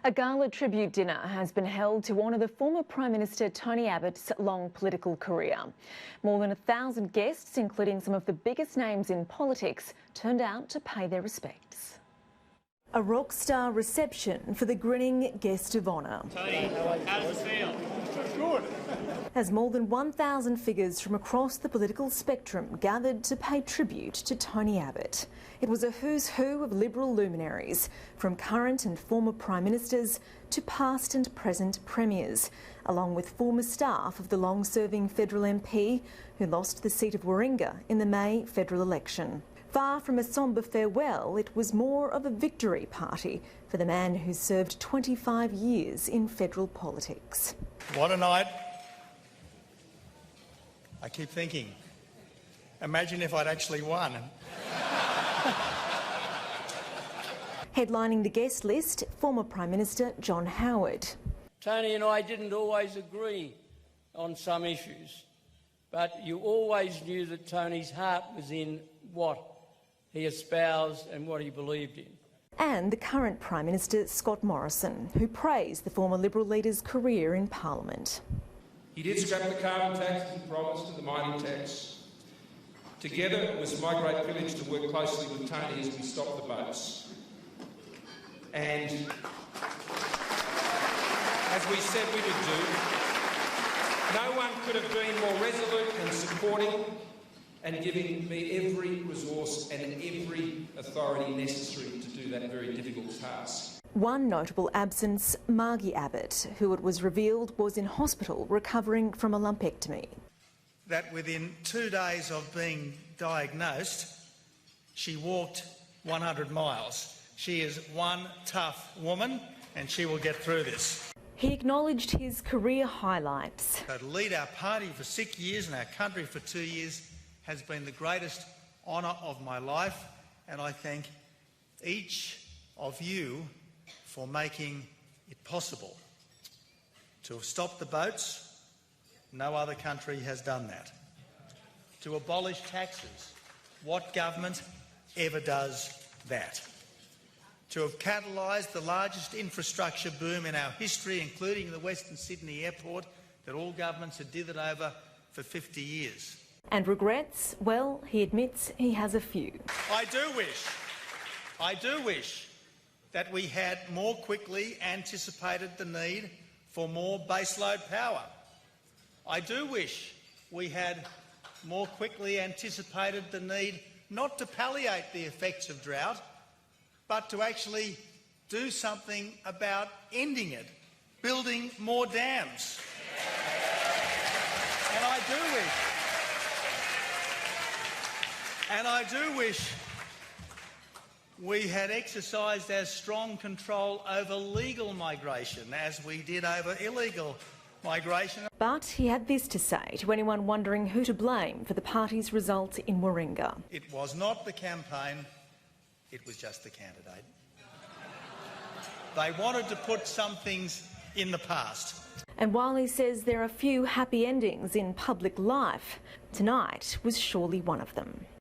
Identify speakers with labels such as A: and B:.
A: A gala tribute dinner has been held to honour the former Prime Minister Tony Abbott's long political career. More than 1,000 guests, including some of the biggest names in politics, turned out to pay their respects. A rock star reception for the grinning guest of honour.
B: Tony, how does it feel?
C: Good.
A: As more than 1,000 figures from across the political spectrum gathered to pay tribute to Tony Abbott. It was a who's who of Liberal luminaries, from current and former Prime Ministers to past and present Premiers, along with former staff of the long-serving federal MP who lost the seat of Warringah in the May federal election. Far from a sombre farewell, it was more of a victory party for the man who served 25 years in federal politics.
C: What a night. I keep thinking, imagine if I'd actually won.
A: Headlining the guest list, former Prime Minister John Howard.
D: Tony and I didn't always agree on some issues, but you always knew that Tony's heart was in what he espoused and what he believed in.
A: And the current Prime Minister Scott Morrison, who praised the former Liberal leader's career in Parliament.
E: He did scrap the carbon tax he promised and the mining tax. Together, it was my great privilege to work closely with Tony as we stopped the boats. And as we said we would do, no one could have been more resolute and supporting and giving me every resource and every authority necessary to do that very difficult task.
A: One notable absence, Margie Abbott, who it was revealed was in hospital recovering from a lumpectomy.
C: That within 2 days of being diagnosed, she walked 100 miles. She is one tough woman and she will get through this.
A: He acknowledged his career highlights.
C: To lead our party for 6 years and our country for 2 years has been the greatest honour of my life, and I thank each of you for making it possible. To have stopped the boats, no other country has done that. To abolish taxes, what government ever does that? To have catalysed the largest infrastructure boom in our history, including the Western Sydney Airport, that all governments had dithered over for 50 years.
A: And regrets? Well, he admits he has a few.
C: I do wish that we had more quickly anticipated the need for more baseload power. I do wish we had more quickly anticipated the need not to palliate the effects of drought, but to actually do something about ending it, building more dams. And I do wish we had exercised as strong control over legal migration as we did over illegal migration.
A: But he had this to say to anyone wondering who to blame for the party's result in Warringah.
C: It was not the campaign, it was just the candidate. They wanted to put some things in the past.
A: And while he says there are few happy endings in public life, tonight was surely one of them.